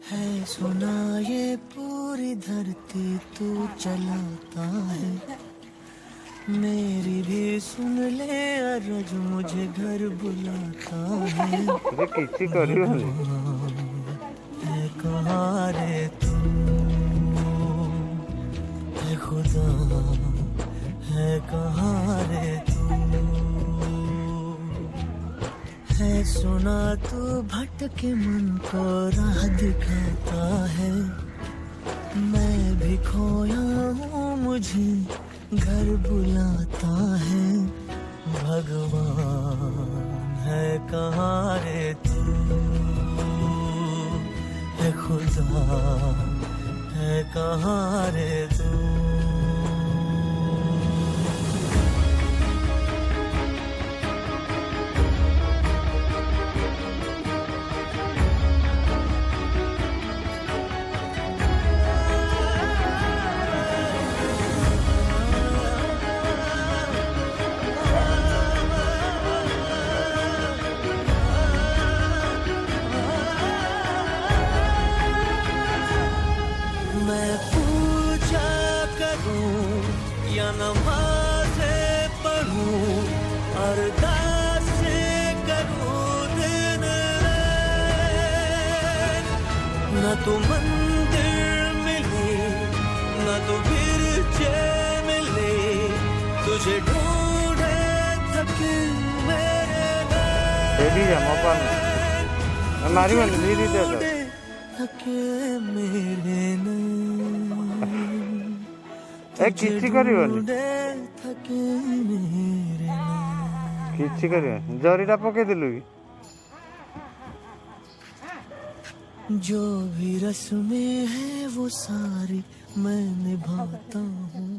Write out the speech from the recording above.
है सुना ये पूरी धरती तू चलाता है, मेरी भी सुन ले अरज मुझे घर बुलाता है। किसी करियो है कहाँ रे तू, है खुदा है कहाँ रे तू, है सुना तू भटके मन को राह दिखाता है, मैं भी खोया हूँ मुझे घर बुलाता है। भगवान है कहाँ रे तू, है खुदा है कहाँ रे तू। मैं पूजा करूं या नमाज़े पढ़ूं, अरदास करूं दिन रात, न तो मंदिर मिले न तो गिरजे मिले, तुझे ढूंढे थके मेरे हमारी मंदिर थके मेरे କିଛି କରିବନି କିଛି କରିବନି ଜରିଟା ପକେଇଦେଲୁ କି? जो भी रस्में हैं वो सारी मैं निभाता हूँ।